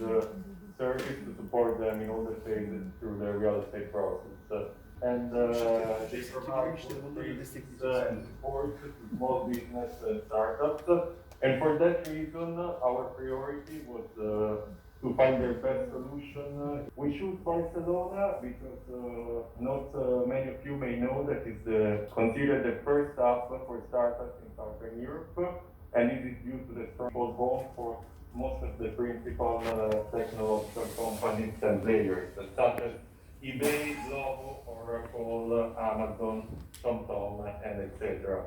[SPEAKER 14] service to support them in all the phases through the real estate process. And they provide and support to small business and startups. And for that reason, our priority was to find the best solution. We choose Barcelona because not many of you may know that it's considered the first hub for startups in Southern Europe. and it is due to the strong bond for most of the principal technological companies and players, such as eBay, Glovo, Oracle, Amazon, TomTom, and etc.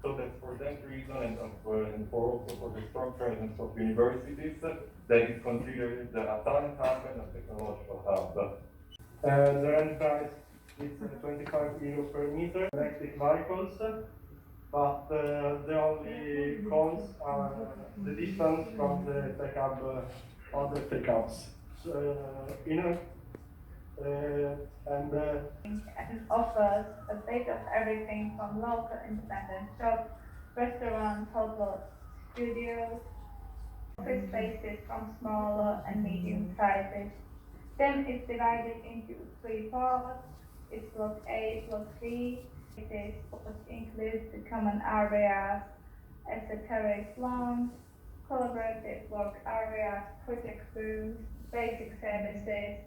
[SPEAKER 14] So that's for that reason, and for also for the strong presence of universities, that is considered a talent hub and a technological hub. The rent price is 25 euro per meter. Electric vehicles, but the only cons are the distance from the pickup, other pickups.
[SPEAKER 3] And offers a bit of everything from local independent shops, restaurants, hotels, studios, office spaces from smaller and medium sizes. Then it's divided into 3 parts. It's block A, block B. It includes the common areas, esoteric lounge, collaborative work areas, project rooms, basic services,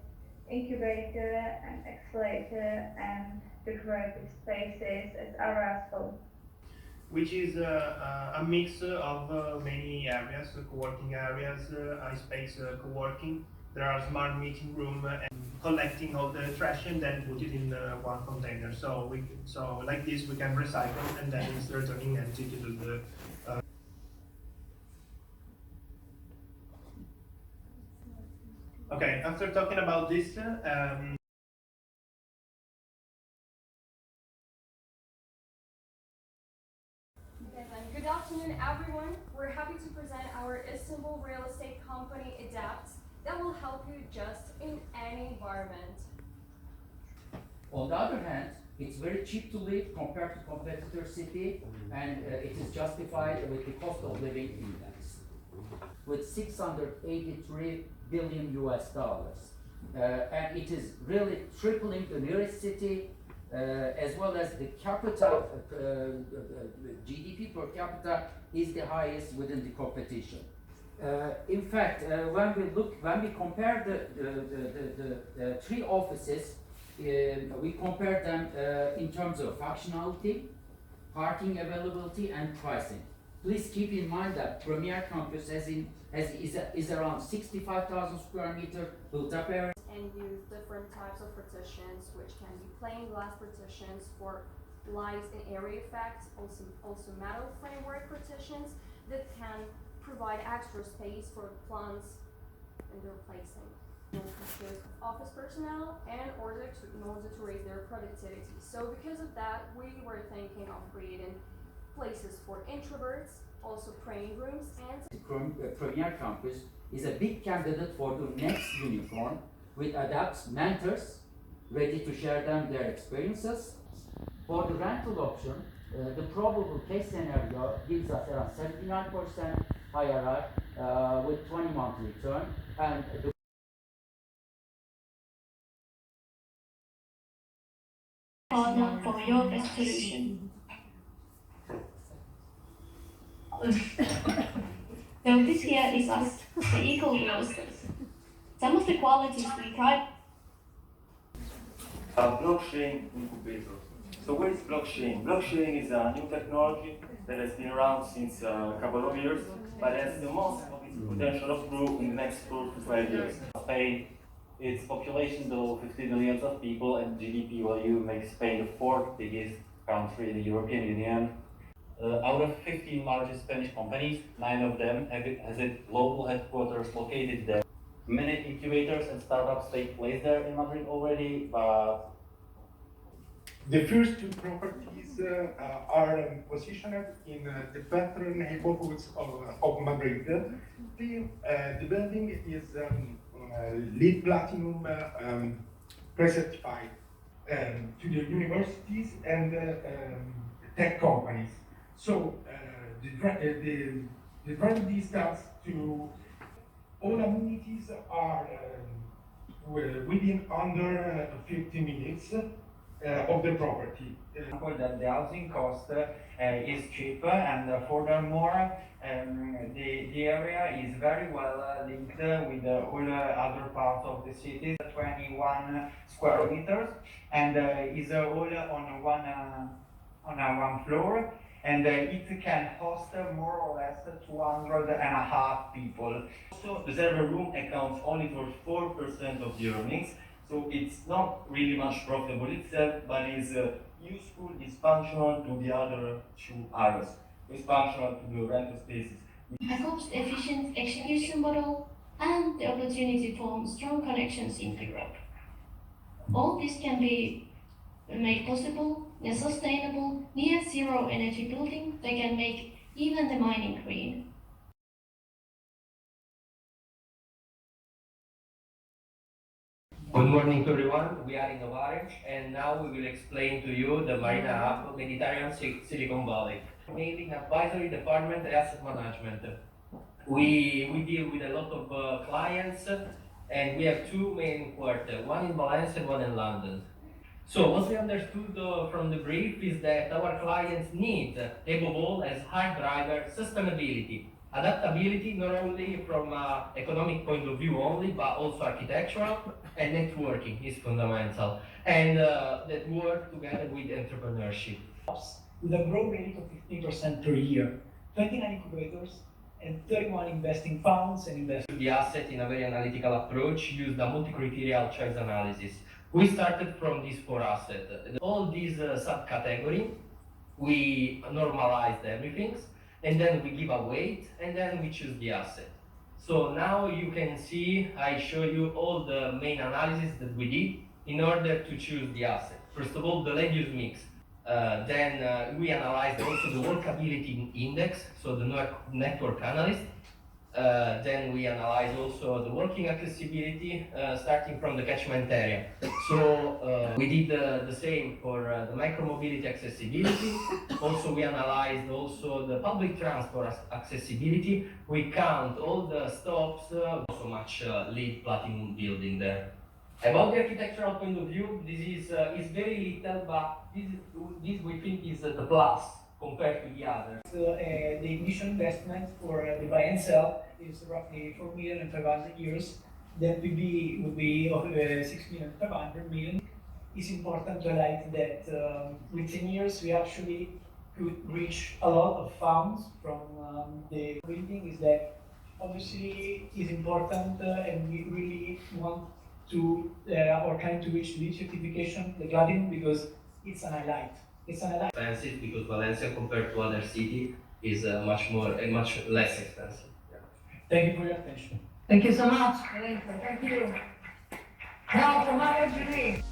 [SPEAKER 3] incubator and accelerator, and decorative spaces as areas for,
[SPEAKER 1] which is a mix of many areas, co-working areas, iSpace co-working. There are smart meeting room and collecting all the trash and then put it in one container. So like this we can recycle and then it's returning empty to the Okay, after talking about this,
[SPEAKER 28] Good afternoon, everyone. We're happy to present our Istanbul real estate company, Adapt, that will help you adjust in any environment.
[SPEAKER 5] On the other hand, it's very cheap to live compared to competitor city, and it is justified with the cost of living index. With 683 billion US dollars. And it is really tripling the nearest city, as well as the capita, GDP per capita is the highest within the competition. In fact, when we compare the 3 offices, we compare them in terms of functionality, parking availability, and pricing. Please keep in mind that Premier Campus is around 65,000 square meter built up area.
[SPEAKER 28] And use different types of partitions, which can be plain glass partitions for light and area effects, also metal framework partitions that can provide extra space for plants and their placing. It will consist of office personnel in order to raise their productivity. So because of that, we were thinking of creating places for introverts, also praying rooms, and
[SPEAKER 5] Premier Campus is a big candidate for the next unicorn, with Adapt's mentors ready to share them their experiences. For the rental option, the probable case scenario gives us around 79% IRR with 20-month return, and the
[SPEAKER 3] for your best solution. So this here is us, the eco-real estate. Some of the qualities we tried.
[SPEAKER 14] Blockchain incubator. So what is blockchain? Blockchain is a new technology that has been around since a couple of years, but has the most of its potential of growth in the next 4 to 5 years. Spain, its population below 50 million of people, and GDP value makes Spain the 4th biggest country in the European Union. Out of 15 largest Spanish companies, 9 of them has a global headquarters located there. Many incubators and startups take place there in Madrid already, but
[SPEAKER 15] the first 2 properties are positioned in the better neighborhoods of Madrid. The building is LEED Platinum pre-certified to the universities and tech companies. So the drive distance to all amenities are within under 50 minutes of the property.
[SPEAKER 16] That the housing cost is cheaper, and furthermore, the area is very well linked with all other parts of the city. 21 square meters, and is all on one floor. and it can host more or less 200.5 people. So the server room accounts only for 4% of the earnings, so it's not really much profitable itself, but is useful, is functional to the other two areas. It's functional to the rental spaces.
[SPEAKER 4] A cost-efficient execution model and the opportunity for strong connections in the group. All this can be made possible in a sustainable, near-zero energy building that can make even the mining green.
[SPEAKER 16] Good morning to everyone, we are in Novare, and now we will explain to you the Marina Hub Mediterranean Silicon Valley. Mainly in advisory department and asset management. We deal with a lot of clients, and we have two main quarters, one in Valencia and one in London. So what we understood from the brief is that our clients need, above all, as hard driver, sustainability. Adaptability, not only from an economic point of view only, but also architectural, and networking is fundamental. And that work together with entrepreneurship.
[SPEAKER 8] With a growth rate of 15% per year, 29 incubators, and 31 investing funds and investors.
[SPEAKER 16] The asset in a very analytical approach used a multi-criteria choice analysis. We started from these 4 assets. All these subcategories, we normalized everything, and then we give a weight, and then we choose the asset. So now you can see, I show you all the main analysis that we did in order to choose the asset. First of all, the land use mix. Then we analyzed also the workability index, so the network analyst. Then we analyzed also the working accessibility, starting from the catchment area. So we did the same for the micromobility accessibility. Also we analyzed also the public transport accessibility. We count all the stops, so much LEED platinum building there. About the architectural point of view, this is very little, but this we think is the plus compared to the others.
[SPEAKER 8] The initial investment for the buy and sell is roughly 4,500,000 euros. Then would be 6,500,000. It's important to highlight that with 10 years we actually could reach a lot of funds from the building. Is that obviously is important, and we really want to or trying to reach the certification, the platinum, because it's an highlight. It's an highlight.
[SPEAKER 16] Expensive because Valencia compared to other city is much less expensive. Yeah.
[SPEAKER 8] Thank you for your attention.
[SPEAKER 7] Thank you so much. Thank you. Now for my engineer.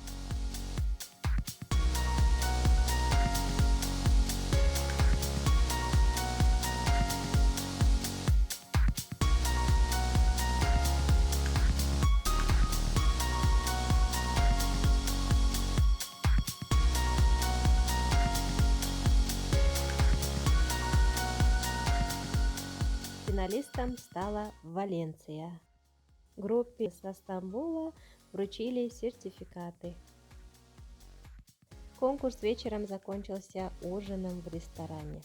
[SPEAKER 2] Финалистом стала Валенсия. Группе со Стамбула вручили сертификаты. Конкурс вечером закончился ужином в ресторане.